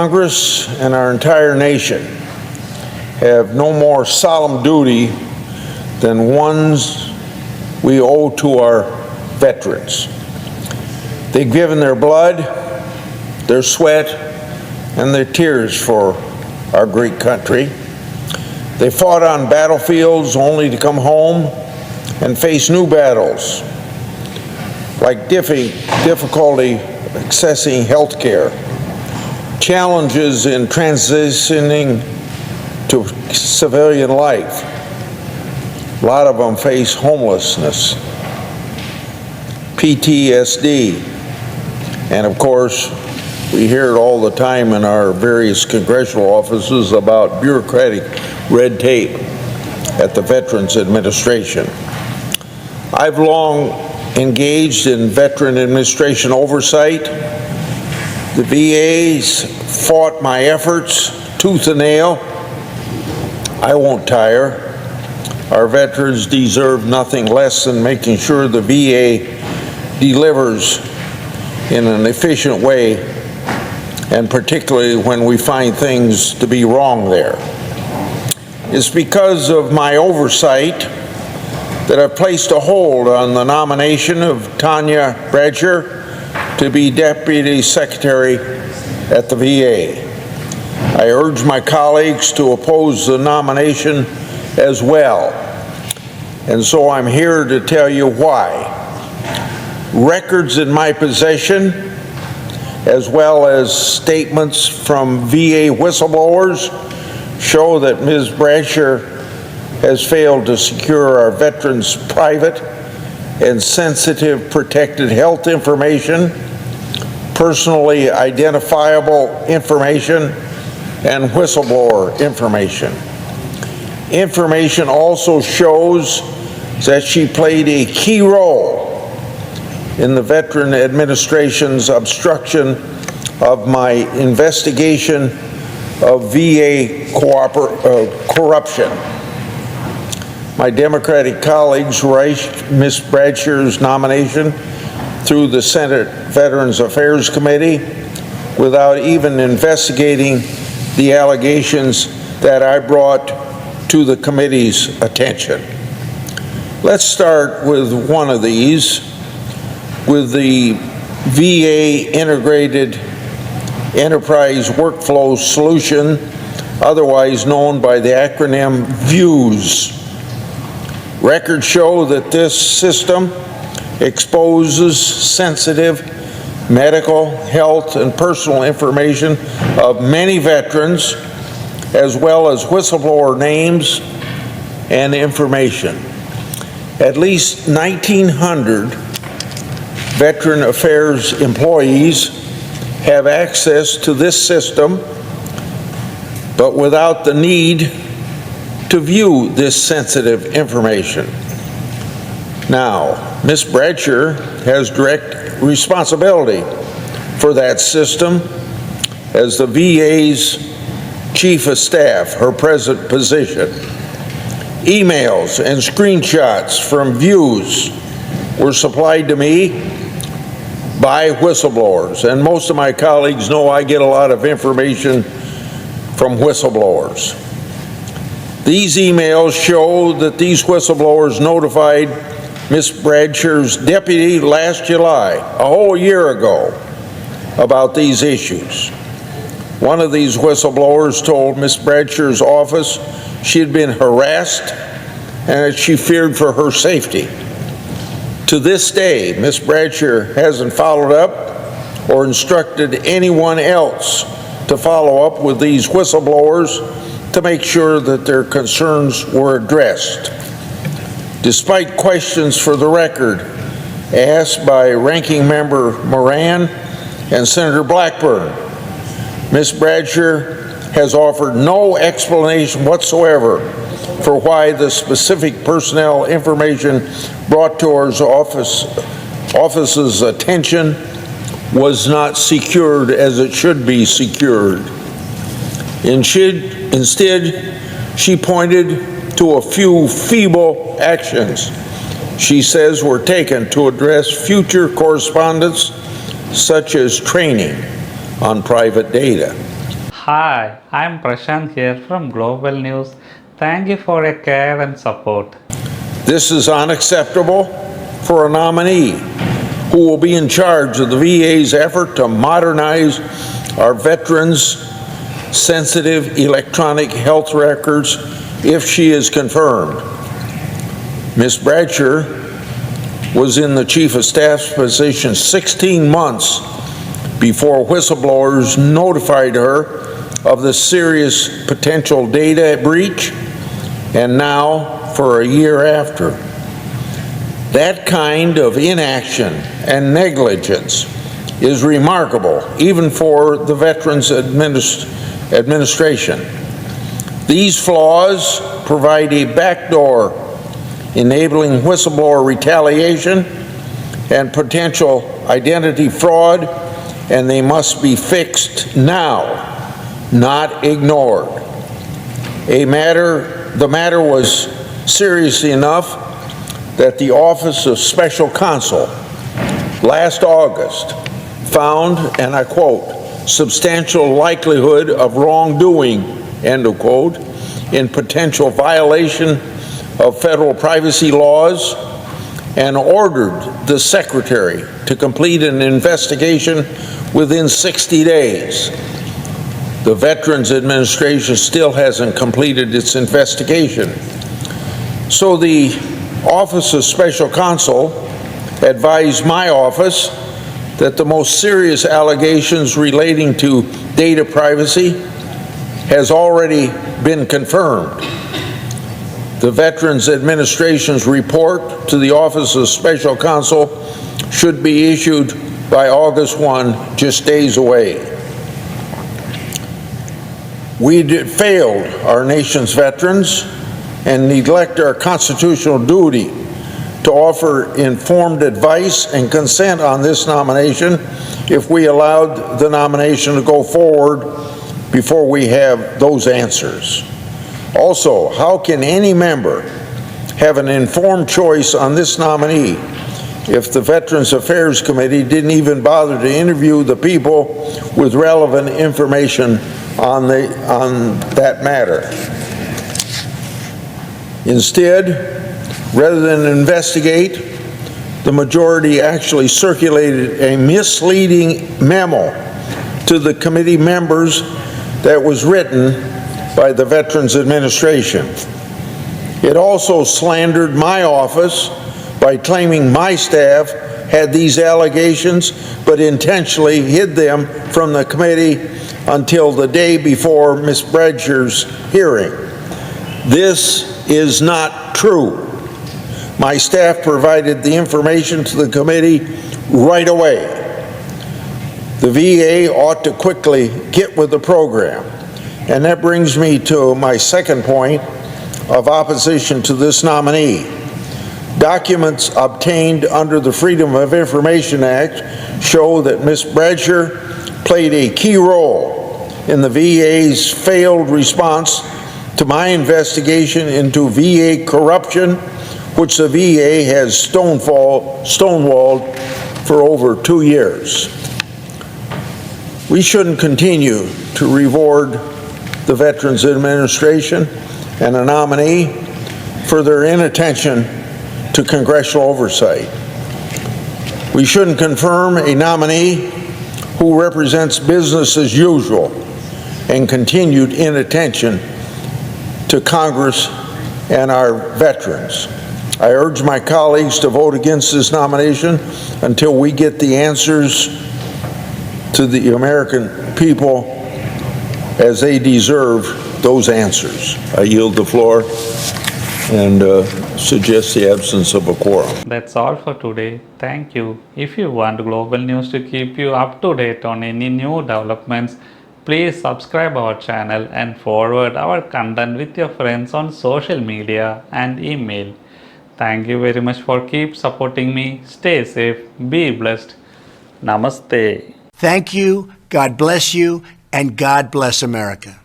Congress and our entire nation have no more solemn duty than ones we owe to our veterans. They've given their blood, their sweat, and their tears for our great country. They fought on battlefields only to come home and face new battles, like difficulty accessing health care, challenges in transitioning to civilian life. A lot of them face homelessness, PTSD, and of course, we hear it all the time in our various congressional offices about bureaucratic red tape at the Veterans Administration. I've long engaged in Veteran Administration oversight. The VA's fought my efforts tooth and nail. I won't tire. Our veterans deserve nothing less than making sure the VA delivers in an efficient way, and particularly when we find things to be wrong there. It's because of my oversight that I've placed a hold on the nomination of Tanya Bradsher to be Deputy Secretary at the VA. I urge my colleagues to oppose the nomination as well, and so I'm here to tell you why. Records in my possession, as well as statements from VA whistleblowers, show that Ms. Bradsher has failed to secure our veterans' private and sensitive protected health information, personally identifiable information, and whistleblower information. Information also shows that she played a key role in the Veteran Administration's obstruction of my investigation of VA corruption. My Democratic colleagues rushed Ms. Bradsher's nomination through the Senate Veterans Affairs Committee without even investigating the allegations that I brought to the committee's attention. Let's start with one of these, with the VA Integrated Enterprise Workflow Solution, otherwise known by the acronym VIEWS. Records show that this system exposes sensitive medical, health, and personal information of many veterans, as well as whistleblower names and information. At least 1,900 Veteran Affairs employees have access to this system, but without the need to view this sensitive information. Now, Ms. Bradsher has direct responsibility for that system as the VA's Chief of Staff, her present position. Emails and screenshots from views were supplied to me by whistleblowers, and most of my colleagues know I get a lot of information from whistleblowers. These emails show that these whistleblowers notified Ms. Bradsher's deputy last July, a whole year ago, about these issues. One of these whistleblowers told Ms. Bradsher's office she had been harassed and that she feared for her safety. To this day, Ms. Bradsher hasn't followed up or instructed anyone else to follow up with these whistleblowers to make sure that their concerns were addressed. Despite questions for the record asked by Ranking Member Moran and Senator Blackburn, Ms. Bradsher has offered no explanation whatsoever for why the specific personnel information brought to her office's attention was not secured as it should be secured. Instead, she pointed to a few feeble actions she says were taken to address future correspondence, such as training on private data. Hi, I'm Prashant here from Global News. Thank you for your care and support. This is unacceptable for a nominee who will be in charge of the VA's effort to modernize our veterans' sensitive electronic health records if she is confirmed. Ms. Bradsher was in the Chief of Staff's position 16 months before whistleblowers notified her of the serious potential data breach, and now for a year after. That kind of inaction and negligence is remarkable, even for the Veterans Administration. These flaws provide a backdoor enabling whistleblower retaliation and potential identity fraud, and they must be fixed now, not ignored. The matter was serious enough that the Office of Special Counsel last August found, and I quote, substantial likelihood of wrongdoing, end of quote, in potential violation of federal privacy laws, and ordered the Secretary to complete an investigation within 60 days. The Veterans Administration still hasn't completed its investigation. So the Office of Special Counsel advised my office that the most serious allegations relating to data privacy has already been confirmed. The Veterans Administration's report to the Office of Special Counsel should be issued by August 1, just days away. We failed our nation's veterans and neglect our constitutional duty to offer informed advice and consent on this nomination if we allowed the nomination to go forward before we have those answers. Also, how can any member have an informed choice on this nominee if the Veterans Affairs Committee didn't even bother to interview the people with relevant information on that matter? Instead, rather than investigate, the majority actually circulated a misleading memo to the committee members that was written by the Veterans Administration. It also slandered my office by claiming my staff had these allegations but intentionally hid them from the committee until the day before Ms. Bradsher's hearing. This is not true. My staff provided the information to the committee right away. The VA ought to quickly get with the program. And that brings me to my second point of opposition to this nominee. Documents obtained under the Freedom of Information Act show that Ms. Bradsher played a key role in the VA's failed response to my investigation into VA corruption, which the VA has stonewalled for over 2 years. We shouldn't continue to reward the Veterans Administration and a nominee for their inattention to congressional oversight. We shouldn't confirm a nominee who represents business as usual and continued inattention to Congress and our veterans. I urge my colleagues to vote against this nomination until we get the answers to the American people as they deserve those answers. I yield the floor and suggest the absence of a quorum. That's all for today. Thank you. If you want Global News to keep you up to date on any new developments, please subscribe our channel and forward our content with your friends on social media and email. Thank you very much for keep supporting me. Stay safe, be blessed. Namaste. Thank you, God bless you, and God bless America.